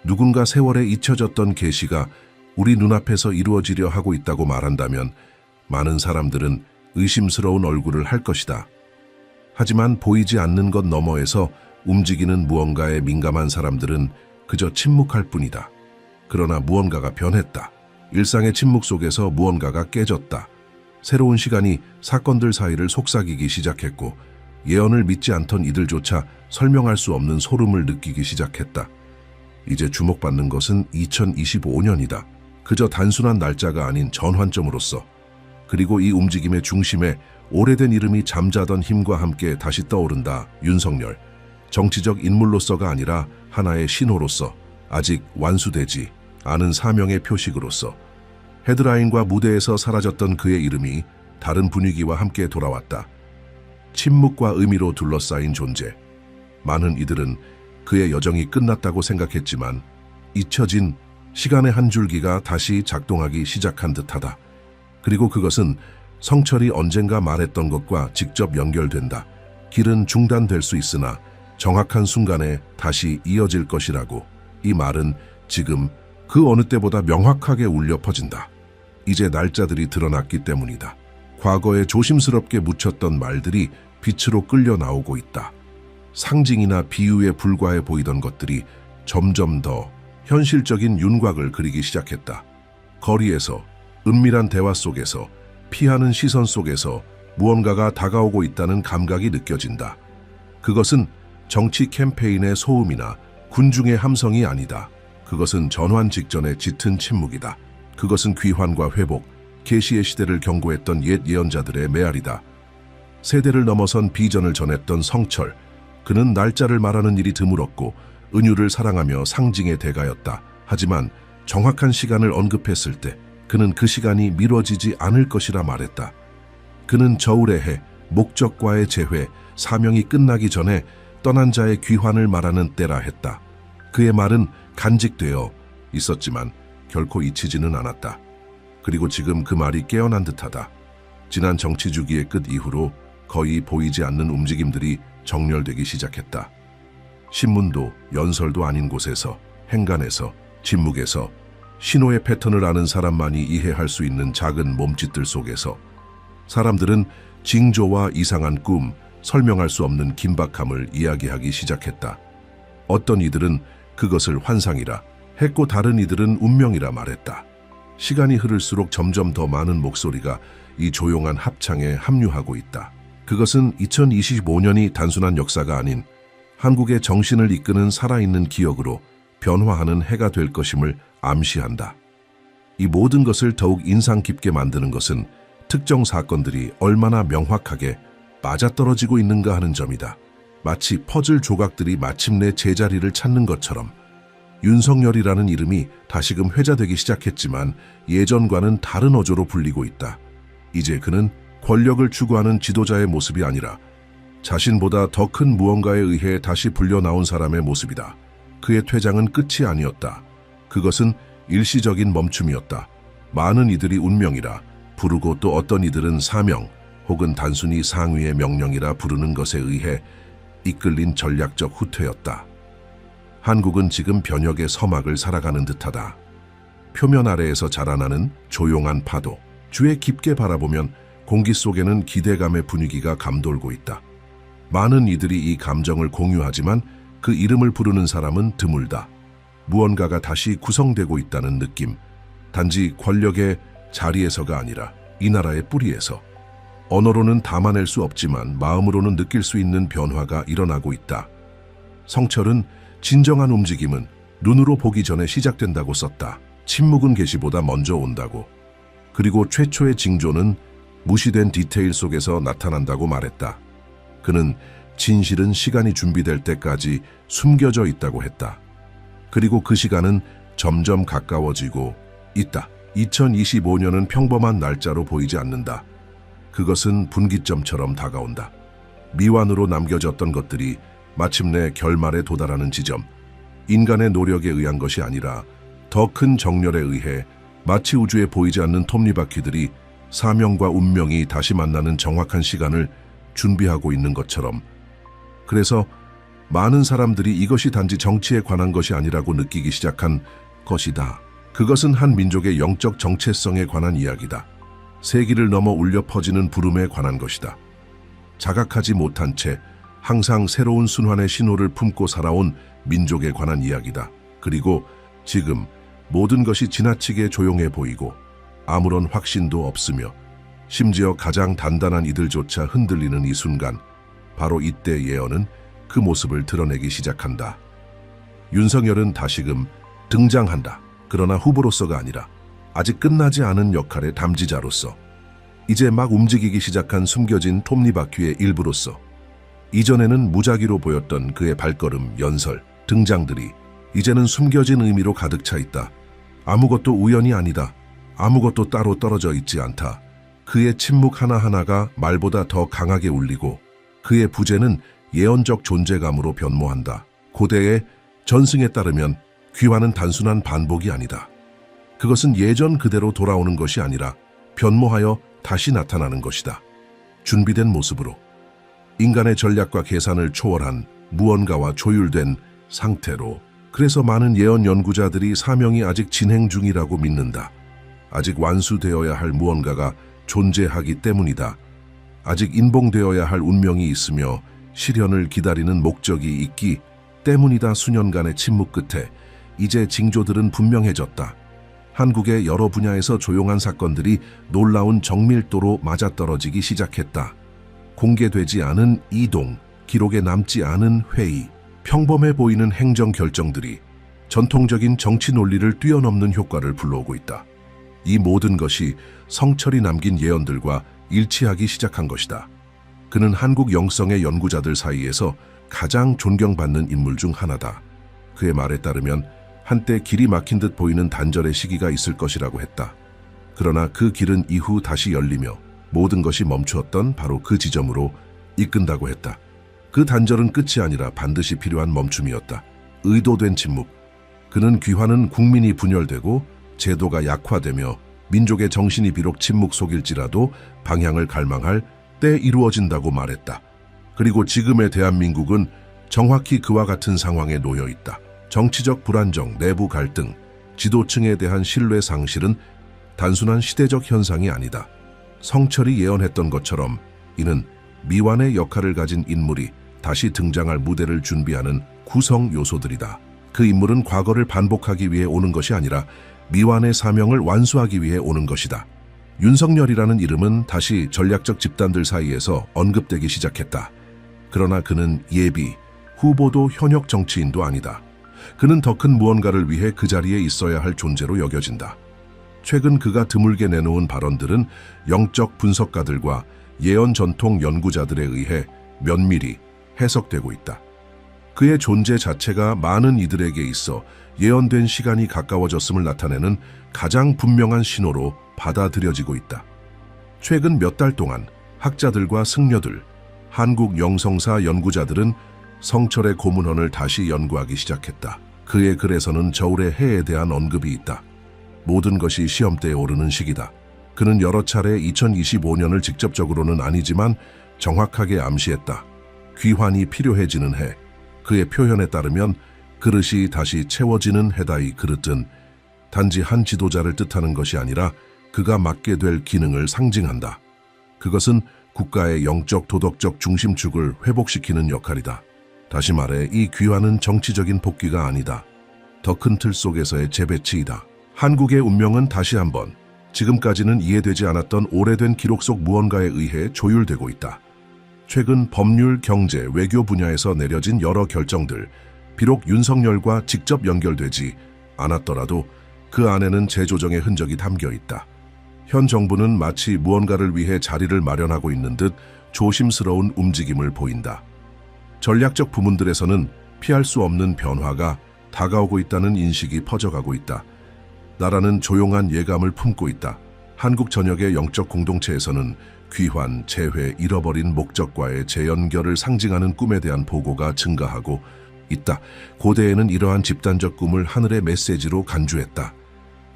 누군가 세월에 잊혀졌던 계시가 우리 눈앞에서 이루어지려 하고 있다고 말한다면 많은 사람들은 의심스러운 얼굴을 할 것이다. 하지만 보이지 않는 것 너머에서 움직이는 무언가에 민감한 사람들은 그저 침묵할 뿐이다. 그러나 무언가가 변했다. 일상의 침묵 속에서 무언가가 깨졌다. 새로운 시간이 사건들 사이를 속삭이기 시작했고 예언을 믿지 않던 이들조차 설명할 수 없는 소름을 느끼기 시작했다. 이제 주목받는 것은 2025년이다. 그저 단순한 날짜가 아닌 전환점으로서. 그리고 이 움직임의 중심에 오래된 이름이 잠자던 힘과 함께 다시 떠오른다. 윤석열. 정치적 인물로서가 아니라 하나의 신호로서, 아직 완수되지 않은 사명의 표식으로서. 헤드라인과 무대에서 사라졌던 그의 이름이 다른 분위기와 함께 돌아왔다. 침묵과 의미로 둘러싸인 존재. 많은 이들은 그의 여정이 끝났다고 생각했지만 잊혀진 시간의 한 줄기가 다시 작동하기 시작한 듯하다. 그리고 그것은 성철이 언젠가 말했던 것과 직접 연결된다. 길은 중단될 수 있으나 정확한 순간에 다시 이어질 것이라고. 이 말은 지금 그 어느 때보다 명확하게 울려 퍼진다. 이제 날짜들이 드러났기 때문이다. 과거에 조심스럽게 묻혔던 말들이 빛으로 끌려 나오고 있다. 상징이나 비유에 불과해 보이던 것들이 점점 더 현실적인 윤곽을 그리기 시작했다. 거리에서, 은밀한 대화 속에서, 피하는 시선 속에서 무언가가 다가오고 있다는 감각이 느껴진다. 그것은 정치 캠페인의 소음이나 군중의 함성이 아니다. 그것은 전환 직전의 짙은 침묵이다. 그것은 귀환과 회복, 계시의 시대를 경고했던 옛 예언자들의 메아리다. 세대를 넘어선 비전을 전했던 성철. 그는 날짜를 말하는 일이 드물었고 은유를 사랑하며 상징의 대가였다. 하지만 정확한 시간을 언급했을 때 그는 그 시간이 미뤄지지 않을 것이라 말했다. 그는 저울의 해, 목적과의 재회, 사명이 끝나기 전에 떠난 자의 귀환을 말하는 때라 했다. 그의 말은 간직되어 있었지만 결코 잊히지는 않았다. 그리고 지금 그 말이 깨어난 듯하다. 지난 정치 주기의 끝 이후로 거의 보이지 않는 움직임들이 정렬되기 시작했다. 신문도 연설도 아닌 곳에서, 행간에서, 침묵에서, 신호의 패턴을 아는 사람만이 이해할 수 있는 작은 몸짓들 속에서 사람들은 징조와 이상한 꿈, 설명할 수 없는 긴박함을 이야기하기 시작했다. 어떤 이들은 그것을 환상이라 했고 다른 이들은 운명이라 말했다. 시간이 흐를수록 점점 더 많은 목소리가 이 조용한 합창에 합류하고 있다. 그것은 2025년이 단순한 역사가 아닌 한국의 정신을 이끄는 살아있는 기억으로 변화하는 해가 될 것임을 암시한다. 이 모든 것을 더욱 인상 깊게 만드는 것은 특정 사건들이 얼마나 명확하게 맞아떨어지고 있는가 하는 점이다. 마치 퍼즐 조각들이 마침내 제자리를 찾는 것처럼 윤석열이라는 이름이 다시금 회자되기 시작했지만 예전과는 다른 어조로 불리고 있다. 이제 그는 권력을 추구하는 지도자의 모습이 아니라 자신보다 더 큰 무언가에 의해 다시 불려나온 사람의 모습이다. 그의 퇴장은 끝이 아니었다. 그것은 일시적인 멈춤이었다. 많은 이들이 운명이라 부르고 또 어떤 이들은 사명 혹은 단순히 상위의 명령이라 부르는 것에 의해 이끌린 전략적 후퇴였다. 한국은 지금 변혁의 서막을 살아가는 듯하다. 표면 아래에서 자라나는 조용한 파도. 주에 깊게 바라보면 공기 속에는 기대감의 분위기가 감돌고 있다. 많은 이들이 이 감정을 공유하지만 그 이름을 부르는 사람은 드물다. 무언가가 다시 구성되고 있다는 느낌. 단지 권력의 자리에서가 아니라 이 나라의 뿌리에서. 언어로는 담아낼 수 없지만 마음으로는 느낄 수 있는 변화가 일어나고 있다. 성철은 진정한 움직임은 눈으로 보기 전에 시작된다고 썼다. 침묵은 계시보다 먼저 온다고. 그리고 최초의 징조는 무시된 디테일 속에서 나타난다고 말했다. 그는 진실은 시간이 준비될 때까지 숨겨져 있다고 했다. 그리고 그 시간은 점점 가까워지고 있다. 2025년은 평범한 날짜로 보이지 않는다. 그것은 분기점처럼 다가온다. 미완으로 남겨졌던 것들이 마침내 결말에 도달하는 지점. 인간의 노력에 의한 것이 아니라 더 큰 정렬에 의해 마치 우주에 보이지 않는 톱니바퀴들이 사명과 운명이 다시 만나는 정확한 시간을 준비하고 있는 것처럼. 그래서 많은 사람들이 이것이 단지 정치에 관한 것이 아니라고 느끼기 시작한 것이다. 그것은 한 민족의 영적 정체성에 관한 이야기다. 세기를 넘어 울려 퍼지는 부름에 관한 것이다. 자각하지 못한 채 항상 새로운 순환의 신호를 품고 살아온 민족에 관한 이야기다. 그리고 지금 모든 것이 지나치게 조용해 보이고 아무런 확신도 없으며 심지어 가장 단단한 이들조차 흔들리는 이 순간, 바로 이때 예언은 그 모습을 드러내기 시작한다. 윤석열은 다시금 등장한다. 그러나 후보로서가 아니라 아직 끝나지 않은 역할의 담지자로서, 이제 막 움직이기 시작한 숨겨진 톱니바퀴의 일부로서, 이전에는 무작위로 보였던 그의 발걸음, 연설, 등장들이 이제는 숨겨진 의미로 가득 차 있다. 아무것도 우연이 아니다. 아무것도 따로 떨어져 있지 않다. 그의 침묵 하나하나가 말보다 더 강하게 울리고 그의 부재는 예언적 존재감으로 변모한다. 고대의 전승에 따르면 귀환은 단순한 반복이 아니다. 그것은 예전 그대로 돌아오는 것이 아니라 변모하여 다시 나타나는 것이다. 준비된 모습으로. 인간의 전략과 계산을 초월한 무언가와 조율된 상태로. 그래서 많은 예언 연구자들이 사명이 아직 진행 중이라고 믿는다. 아직 완수되어야 할 무언가가 존재하기 때문이다. 아직 인봉되어야 할 운명이 있으며 실현을 기다리는 목적이 있기 때문이다. 수년간의 침묵 끝에 이제 징조들은 분명해졌다. 한국의 여러 분야에서 조용한 사건들이 놀라운 정밀도로 맞아떨어지기 시작했다. 공개되지 않은 이동, 기록에 남지 않은 회의, 평범해 보이는 행정 결정들이 전통적인 정치 논리를 뛰어넘는 효과를 불러오고 있다. 이 모든 것이 성철이 남긴 예언들과 일치하기 시작한 것이다. 그는 한국 영성의 연구자들 사이에서 가장 존경받는 인물 중 하나다. 그의 말에 따르면 한때 길이 막힌 듯 보이는 단절의 시기가 있을 것이라고 했다. 그러나 그 길은 이후 다시 열리며 모든 것이 멈추었던 바로 그 지점으로 이끈다고 했다. 그 단절은 끝이 아니라 반드시 필요한 멈춤이었다. 의도된 침묵. 그는 귀환은 국민이 분열되고 제도가 약화되며 민족의 정신이 비록 침묵 속일지라도 방향을 갈망할 때 이루어진다고 말했다. 그리고 지금의 대한민국은 정확히 그와 같은 상황에 놓여 있다. 정치적 불안정, 내부 갈등, 지도층에 대한 신뢰 상실은 단순한 시대적 현상이 아니다. 성철이 예언했던 것처럼 이는 미완의 역할을 가진 인물이 다시 등장할 무대를 준비하는 구성 요소들이다. 그 인물은 과거를 반복하기 위해 오는 것이 아니라 미완의 사명을 완수하기 위해 오는 것이다. 윤석열이라는 이름은 다시 전략적 집단들 사이에서 언급되기 시작했다. 그러나 그는 예비, 후보도 현역 정치인도 아니다. 그는 더 큰 무언가를 위해 그 자리에 있어야 할 존재로 여겨진다. 최근 그가 드물게 내놓은 발언들은 영적 분석가들과 예언 전통 연구자들에 의해 면밀히 해석되고 있다. 그의 존재 자체가 많은 이들에게 있어 예언된 시간이 가까워졌음을 나타내는 가장 분명한 신호로 받아들여지고 있다. 최근 몇 달 동안 학자들과 승려들, 한국 영성사 연구자들은 성철의 고문헌을 다시 연구하기 시작했다. 그의 글에서는 저울의 해에 대한 언급이 있다. 모든 것이 시험대에 오르는 시기다. 그는 여러 차례 2025년을 직접적으로는 아니지만 정확하게 암시했다. 귀환이 필요해지는 해. 그의 표현에 따르면 그릇이 다시 채워지는 해다. 이 그릇은 단지 한 지도자를 뜻하는 것이 아니라 그가 맡게 될 기능을 상징한다. 그것은 국가의 영적 도덕적 중심축을 회복시키는 역할이다. 다시 말해 이 귀환은 정치적인 복귀가 아니다. 더 큰 틀 속에서의 재배치이다. 한국의 운명은 다시 한번 지금까지는 이해되지 않았던 오래된 기록 속 무언가에 의해 조율되고 있다. 최근 법률, 경제, 외교 분야에서 내려진 여러 결정들, 비록 윤석열과 직접 연결되지 않았더라도 그 안에는 재조정의 흔적이 담겨 있다. 현 정부는 마치 무언가를 위해 자리를 마련하고 있는 듯 조심스러운 움직임을 보인다. 전략적 부문들에서는 피할 수 없는 변화가 다가오고 있다는 인식이 퍼져가고 있다. 나라는 조용한 예감을 품고 있다. 한국 전역의 영적 공동체에서는 귀환, 재회, 잃어버린 목적과의 재연결을 상징하는 꿈에 대한 보고가 증가하고 있다. 고대에는 이러한 집단적 꿈을 하늘의 메시지로 간주했다.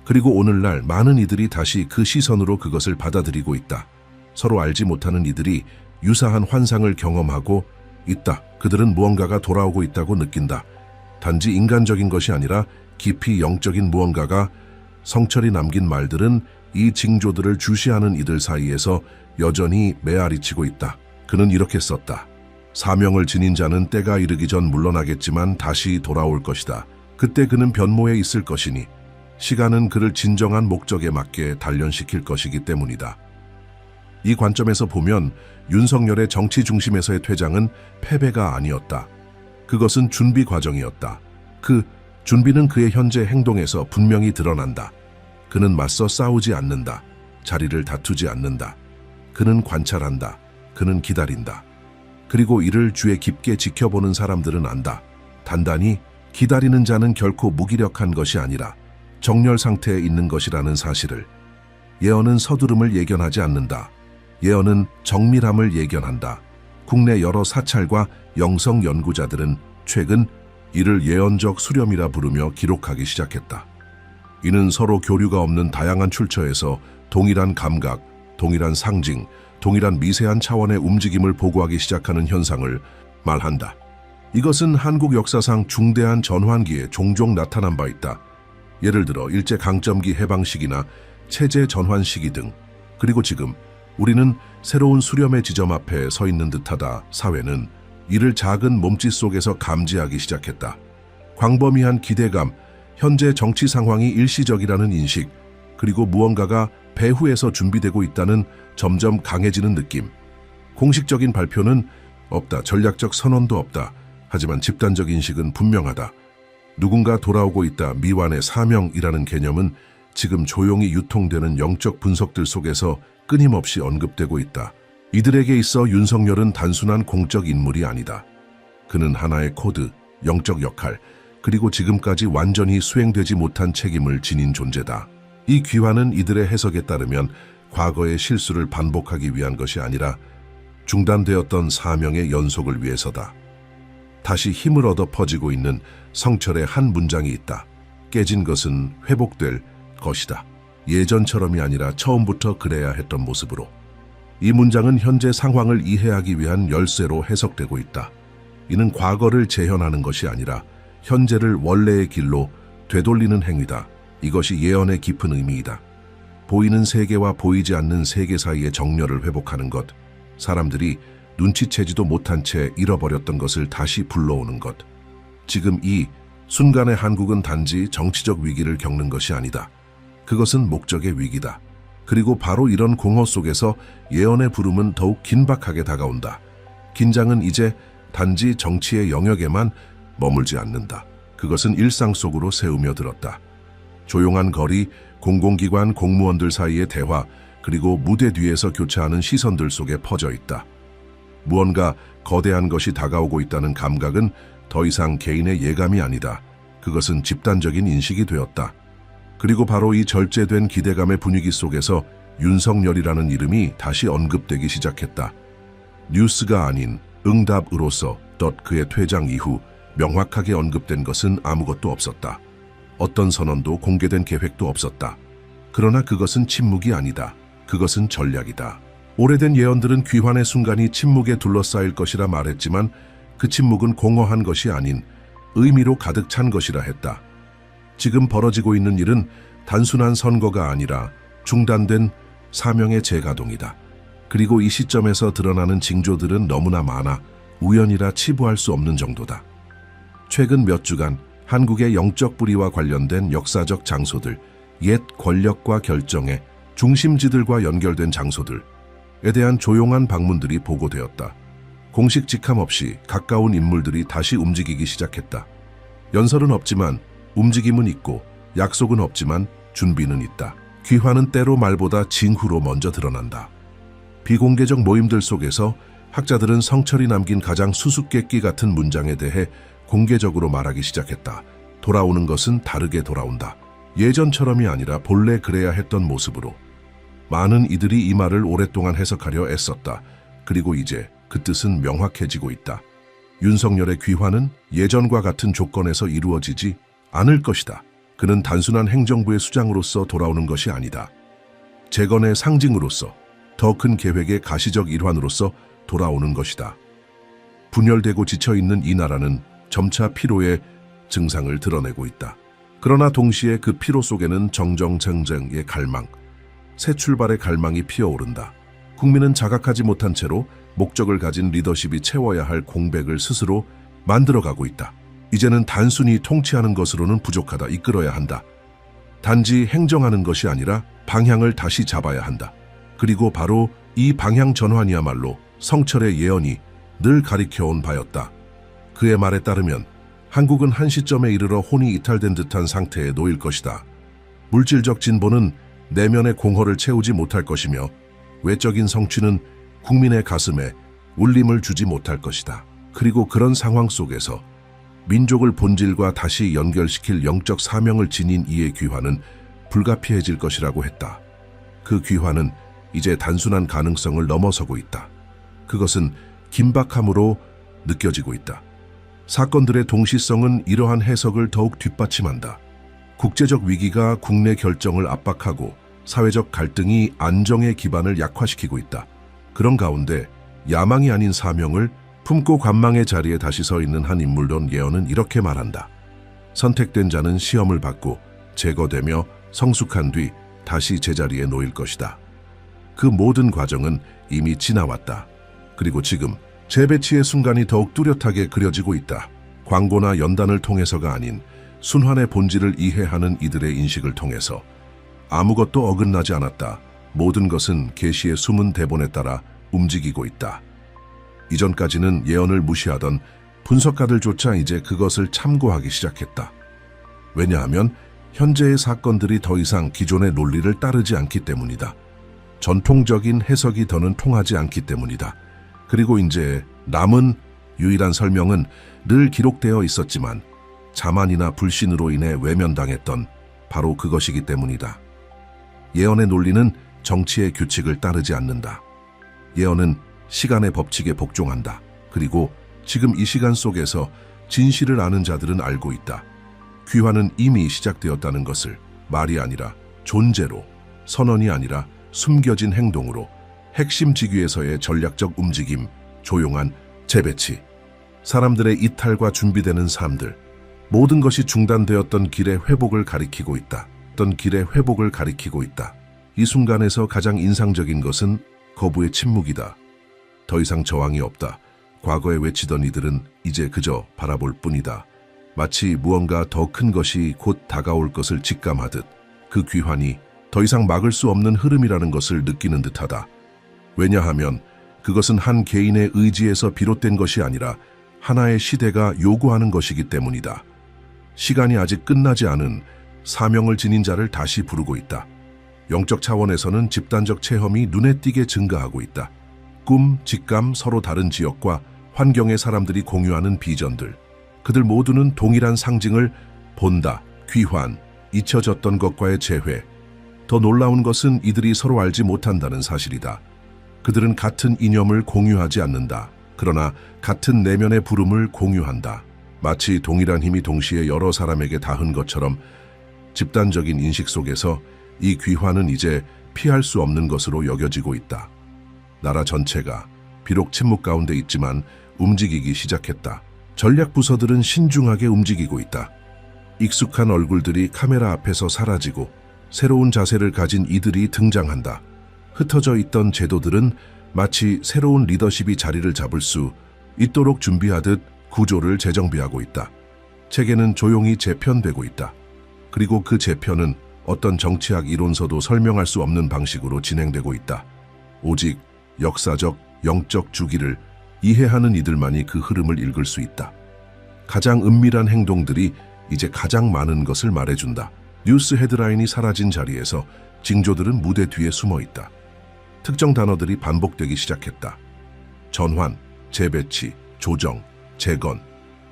그리고 오늘날 많은 이들이 다시 그 시선으로 그것을 받아들이고 있다. 서로 알지 못하는 이들이 유사한 환상을 경험하고 있다. 그들은 무언가가 돌아오고 있다고 느낀다. 단지 인간적인 것이 아니라 깊이 영적인 무언가가. 성철이 남긴 말들은 이 징조들을 주시하는 이들 사이에서 여전히 메아리치고 있다. 그는 이렇게 썼다. 사명을 지닌 자는 때가 이르기 전 물러나겠지만 다시 돌아올 것이다. 그때 그는 변모에 있을 것이니 시간은 그를 진정한 목적에 맞게 단련시킬 것이기 때문이다. 이 관점에서 보면 윤석열의 정치 중심에서의 퇴장은 패배가 아니었다. 그것은 준비 과정이었다. 그 준비는 그의 현재 행동에서 분명히 드러난다. 그는 맞서 싸우지 않는다. 자리를 다투지 않는다. 그는 관찰한다. 그는 기다린다. 그리고 이를 주에 깊게 지켜보는 사람들은 안다. 단단히 기다리는 자는 결코 무기력한 것이 아니라 정렬 상태에 있는 것이라는 사실을. 예언은 서두름을 예견하지 않는다. 예언은 정밀함을 예견한다. 국내 여러 사찰과 영성 연구자들은 최근 이를 예언적 수렴이라 부르며 기록하기 시작했다. 이는 서로 교류가 없는 다양한 출처에서 동일한 감각, 동일한 상징, 동일한 미세한 차원의 움직임을 보고하기 시작하는 현상을 말한다. 이것은 한국 역사상 중대한 전환기에 종종 나타난 바 있다. 예를 들어 일제강점기 해방 시기나 체제 전환 시기 등. 그리고 지금 우리는 새로운 수렴의 지점 앞에 서 있는 듯하다. 사회는 이를 작은 몸짓 속에서 감지하기 시작했다. 광범위한 기대감, 현재 정치 상황이 일시적이라는 인식, 그리고 무언가가 배후에서 준비되고 있다는 점점 강해지는 느낌. 공식적인 발표는 없다. 전략적 선언도 없다. 하지만 집단적 인식은 분명하다. 누군가 돌아오고 있다. 미완의 사명이라는 개념은 지금 조용히 유통되는 영적 분석들 속에서 끊임없이 언급되고 있다. 이들에게 있어 윤석열은 단순한 공적 인물이 아니다. 그는 하나의 코드, 영적 역할, 그리고 지금까지 완전히 수행되지 못한 책임을 지닌 존재다. 이 귀환은 이들의 해석에 따르면 과거의 실수를 반복하기 위한 것이 아니라 중단되었던 사명의 연속을 위해서다. 다시 힘을 얻어 퍼지고 있는 성철의 한 문장이 있다. 깨진 것은 회복될 것이다. 예전처럼이 아니라 처음부터 그래야 했던 모습으로. 이 문장은 현재 상황을 이해하기 위한 열쇠로 해석되고 있다. 이는 과거를 재현하는 것이 아니라 현재를 원래의 길로 되돌리는 행위다. 이것이 예언의 깊은 의미이다. 보이는 세계와 보이지 않는 세계 사이의 정렬을 회복하는 것. 사람들이 눈치채지도 못한 채 잃어버렸던 것을 다시 불러오는 것. 지금 이 순간의 한국은 단지 정치적 위기를 겪는 것이 아니다. 그것은 목적의 위기다. 그리고 바로 이런 공허 속에서 예언의 부름은 더욱 긴박하게 다가온다. 긴장은 이제 단지 정치의 영역에만 머물지 않는다. 그것은 일상 속으로 새우며 들었다. 조용한 거리, 공공기관 공무원들 사이의 대화, 그리고 무대 뒤에서 교차하는 시선들 속에 퍼져 있다. 무언가 거대한 것이 다가오고 있다는 감각은 더 이상 개인의 예감이 아니다. 그것은 집단적인 인식이 되었다. 그리고 바로 이 절제된 기대감의 분위기 속에서 윤석열이라는 이름이 다시 언급되기 시작했다. 뉴스가 아닌 응답으로서 그의 퇴장 이후 명확하게 언급된 것은 아무것도 없었다. 어떤 선언도 공개된 계획도 없었다. 그러나 그것은 침묵이 아니다. 그것은 전략이다. 오래된 예언들은 귀환의 순간이 침묵에 둘러싸일 것이라 말했지만 그 침묵은 공허한 것이 아닌 의미로 가득 찬 것이라 했다. 지금 벌어지고 있는 일은 단순한 선거가 아니라 중단된 사명의 재가동이다. 그리고 이 시점에서 드러나는 징조들은 너무나 많아 우연이라 치부할 수 없는 정도다. 최근 몇 주간 한국의 영적 뿌리와 관련된 역사적 장소들, 옛 권력과 결정의 중심지들과 연결된 장소들에 대한 조용한 방문들이 보고되었다. 공식 직함 없이 가까운 인물들이 다시 움직이기 시작했다. 연설은 없지만 움직임은 있고, 약속은 없지만 준비는 있다. 귀환은 때로 말보다 징후로 먼저 드러난다. 비공개적 모임들 속에서 학자들은 성철이 남긴 가장 수수께끼 같은 문장에 대해 공개적으로 말하기 시작했다. 돌아오는 것은 다르게 돌아온다. 예전처럼이 아니라 본래 그래야 했던 모습으로. 많은 이들이 이 말을 오랫동안 해석하려 애썼다. 그리고 이제 그 뜻은 명확해지고 있다. 윤석열의 귀환은 예전과 같은 조건에서 이루어지지 않을 것이다. 그는 단순한 행정부의 수장으로서 돌아오는 것이 아니다. 재건의 상징으로서, 더 큰 계획의 가시적 일환으로서 돌아오는 것이다. 분열되고 지쳐있는 이 나라는 점차 피로의 증상을 드러내고 있다. 그러나 동시에 그 피로 속에는 정정쟁쟁의 갈망, 새 출발의 갈망이 피어오른다. 국민은 자각하지 못한 채로 목적을 가진 리더십이 채워야 할 공백을 스스로 만들어가고 있다. 이제는 단순히 통치하는 것으로는 부족하다. 이끌어야 한다. 단지 행정하는 것이 아니라 방향을 다시 잡아야 한다. 그리고 바로 이 방향 전환이야말로 성철의 예언이 늘 가리켜온 바였다. 그의 말에 따르면 한국은 한 시점에 이르러 혼이 이탈된 듯한 상태에 놓일 것이다. 물질적 진보는 내면의 공허를 채우지 못할 것이며 외적인 성취는 국민의 가슴에 울림을 주지 못할 것이다. 그리고 그런 상황 속에서 민족을 본질과 다시 연결시킬 영적 사명을 지닌 이의 귀환은 불가피해질 것이라고 했다. 그 귀환은 이제 단순한 가능성을 넘어서고 있다. 그것은 긴박함으로 느껴지고 있다. 사건들의 동시성은 이러한 해석을 더욱 뒷받침한다. 국제적 위기가 국내 결정을 압박하고 사회적 갈등이 안정의 기반을 약화시키고 있다. 그런 가운데 야망이 아닌 사명을 품고 관망의 자리에 다시 서 있는 한 인물론 예언은 이렇게 말한다. 선택된 자는 시험을 받고 제거되며 성숙한 뒤 다시 제자리에 놓일 것이다. 그 모든 과정은 이미 지나왔다. 그리고 지금 재배치의 순간이 더욱 뚜렷하게 그려지고 있다. 광고나 연단을 통해서가 아닌 순환의 본질을 이해하는 이들의 인식을 통해서 아무것도 어긋나지 않았다. 모든 것은 계시의 숨은 대본에 따라 움직이고 있다. 이전까지는 예언을 무시하던 분석가들조차 이제 그것을 참고하기 시작했다. 왜냐하면 현재의 사건들이 더 이상 기존의 논리를 따르지 않기 때문이다. 전통적인 해석이 더는 통하지 않기 때문이다. 그리고 이제 남은 유일한 설명은 늘 기록되어 있었지만 자만이나 불신으로 인해 외면당했던 바로 그것이기 때문이다. 예언의 논리는 정치의 규칙을 따르지 않는다. 예언은 시간의 법칙에 복종한다. 그리고 지금 이 시간 속에서 진실을 아는 자들은 알고 있다. 귀환은 이미 시작되었다는 것을 말이 아니라 존재로, 선언이 아니라 숨겨진 행동으로, 핵심 직위에서의 전략적 움직임, 조용한 재배치, 사람들의 이탈과 준비되는 삶들, 모든 것이 중단되었던 길의 회복을 가리키고 있다. 이 순간에서 가장 인상적인 것은 거부의 침묵이다. 더 이상 저항이 없다. 과거에 외치던 이들은 이제 그저 바라볼 뿐이다. 마치 무언가 더 큰 것이 곧 다가올 것을 직감하듯 그 귀환이 더 이상 막을 수 없는 흐름이라는 것을 느끼는 듯하다. 왜냐하면 그것은 한 개인의 의지에서 비롯된 것이 아니라 하나의 시대가 요구하는 것이기 때문이다. 시간이 아직 끝나지 않은 사명을 지닌 자를 다시 부르고 있다. 영적 차원에서는 집단적 체험이 눈에 띄게 증가하고 있다. 꿈, 직감, 서로 다른 지역과 환경의 사람들이 공유하는 비전들. 그들 모두는 동일한 상징을 본다, 귀환, 잊혀졌던 것과의 재회. 더 놀라운 것은 이들이 서로 알지 못한다는 사실이다. 그들은 같은 이념을 공유하지 않는다. 그러나 같은 내면의 부름을 공유한다. 마치 동일한 힘이 동시에 여러 사람에게 닿은 것처럼 집단적인 인식 속에서 이 귀환은 이제 피할 수 없는 것으로 여겨지고 있다. 나라 전체가 비록 침묵 가운데 있지만 움직이기 시작했다. 전략 부서들은 신중하게 움직이고 있다. 익숙한 얼굴들이 카메라 앞에서 사라지고 새로운 자세를 가진 이들이 등장한다. 흩어져 있던 제도들은 마치 새로운 리더십이 자리를 잡을 수 있도록 준비하듯 구조를 재정비하고 있다. 체계는 조용히 재편되고 있다. 그리고 그 재편은 어떤 정치학 이론서도 설명할 수 없는 방식으로 진행되고 있다. 오직 역사적, 영적 주기를 이해하는 이들만이 그 흐름을 읽을 수 있다. 가장 은밀한 행동들이 이제 가장 많은 것을 말해준다. 뉴스 헤드라인이 사라진 자리에서 징조들은 무대 뒤에 숨어 있다. 특정 단어들이 반복되기 시작했다. 전환, 재배치, 조정, 재건,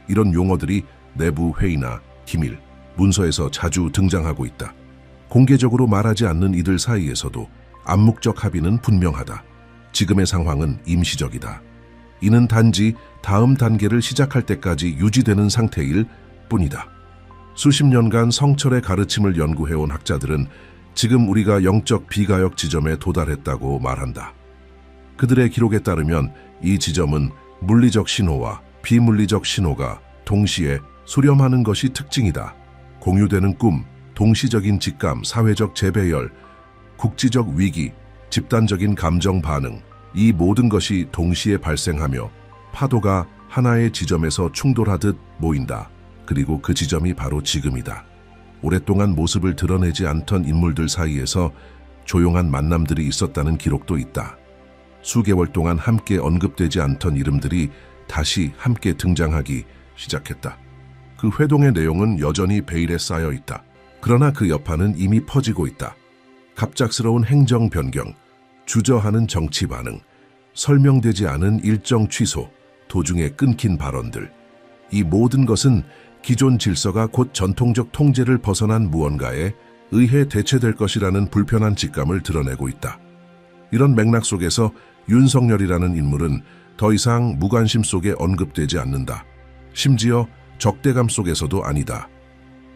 이런 용어들이 내부 회의나 기밀, 문서에서 자주 등장하고 있다. 공개적으로 말하지 않는 이들 사이에서도 암묵적 합의는 분명하다. 지금의 상황은 임시적이다. 이는 단지 다음 단계를 시작할 때까지 유지되는 상태일 뿐이다. 수십 년간 성철의 가르침을 연구해온 학자들은 지금 우리가 영적 비가역 지점에 도달했다고 말한다. 그들의 기록에 따르면 이 지점은 물리적 신호와 비물리적 신호가 동시에 수렴하는 것이 특징이다. 공유되는 꿈, 동시적인 직감, 사회적 재배열, 국지적 위기, 집단적인 감정 반응, 이 모든 것이 동시에 발생하며 파도가 하나의 지점에서 충돌하듯 모인다. 그리고 그 지점이 바로 지금이다. 오랫동안 모습을 드러내지 않던 인물들 사이에서 조용한 만남들이 있었다는 기록도 있다. 수개월 동안 함께 언급되지 않던 이름들이 다시 함께 등장하기 시작했다. 그 회동의 내용은 여전히 베일에 쌓여 있다. 그러나 그 여파는 이미 퍼지고 있다. 갑작스러운 행정 변경, 주저하는 정치 반응, 설명되지 않은 일정 취소, 도중에 끊긴 발언들. 이 모든 것은 기존 질서가 곧 전통적 통제를 벗어난 무언가에 의해 대체될 것이라는 불편한 직감을 드러내고 있다. 이런 맥락 속에서 윤석열이라는 인물은 더 이상 무관심 속에 언급되지 않는다. 심지어 적대감 속에서도 아니다.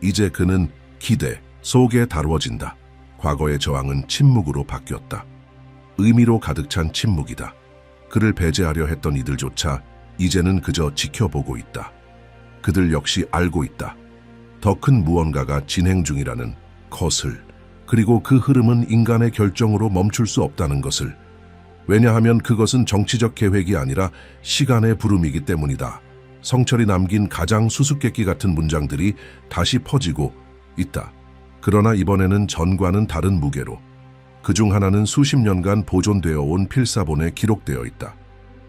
이제 그는 기대 속에 다루어진다. 과거의 저항은 침묵으로 바뀌었다. 의미로 가득 찬 침묵이다. 그를 배제하려 했던 이들조차 이제는 그저 지켜보고 있다. 그들 역시 알고 있다. 더 큰 무언가가 진행 중이라는 것을, 그리고 그 흐름은 인간의 결정으로 멈출 수 없다는 것을. 왜냐하면 그것은 정치적 계획이 아니라 시간의 부름이기 때문이다. 성철이 남긴 가장 수수께끼 같은 문장들이 다시 퍼지고 있다. 그러나 이번에는 전과는 다른 무게로. 그중 하나는 수십 년간 보존되어 온 필사본에 기록되어 있다.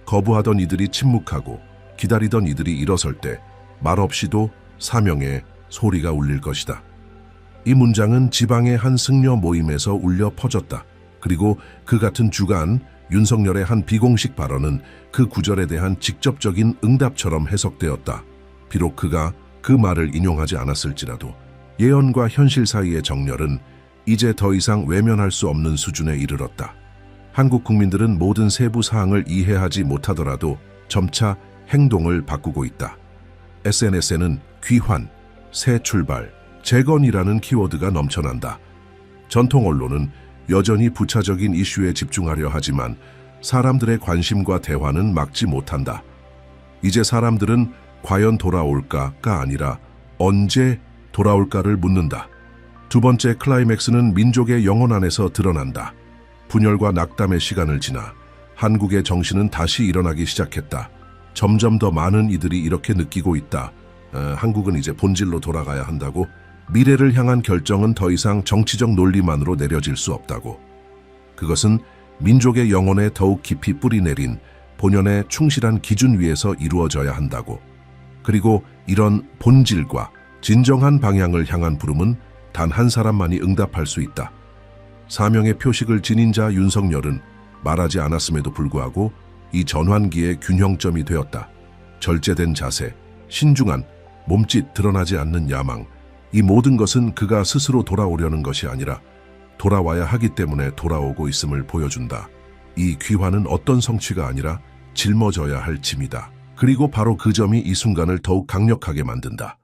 거부하던 이들이 침묵하고 기다리던 이들이 일어설 때 말없이도 사명의 소리가 울릴 것이다. 이 문장은 지방의 한 승려 모임에서 울려 퍼졌다. 그리고 그 같은 주간 윤석열의 한 비공식 발언은 그 구절에 대한 직접적인 응답처럼 해석되었다. 비록 그가 그 말을 인용하지 않았을지라도 예언과 현실 사이의 정렬은 이제 더 이상 외면할 수 없는 수준에 이르렀다. 한국 국민들은 모든 세부 사항을 이해하지 못하더라도 점차 행동을 바꾸고 있다. SNS에는 귀환, 새 출발, 재건이라는 키워드가 넘쳐난다. 전통 언론은 여전히 부차적인 이슈에 집중하려 하지만 사람들의 관심과 대화는 막지 못한다. 이제 사람들은 과연 돌아올까가 아니라 언제 돌아올까를 묻는다. 두 번째 클라이맥스는 민족의 영혼 안에서 드러난다. 분열과 낙담의 시간을 지나 한국의 정신은 다시 일어나기 시작했다. 점점 더 많은 이들이 이렇게 느끼고 있다. 한국은 이제 본질로 돌아가야 한다고. 미래를 향한 결정은 더 이상 정치적 논리만으로 내려질 수 없다고. 그것은 민족의 영혼에 더욱 깊이 뿌리내린 본연의 충실한 기준 위에서 이루어져야 한다고. 그리고 이런 본질과 진정한 방향을 향한 부름은 단 한 사람만이 응답할 수 있다. 사명의 표식을 지닌 자 윤석열은 말하지 않았음에도 불구하고 이 전환기의 균형점이 되었다. 절제된 자세, 신중한, 몸짓 드러나지 않는 야망, 이 모든 것은 그가 스스로 돌아오려는 것이 아니라 돌아와야 하기 때문에 돌아오고 있음을 보여준다. 이 귀환은 어떤 성취가 아니라 짊어져야 할 짐이다. 그리고 바로 그 점이 이 순간을 더욱 강력하게 만든다.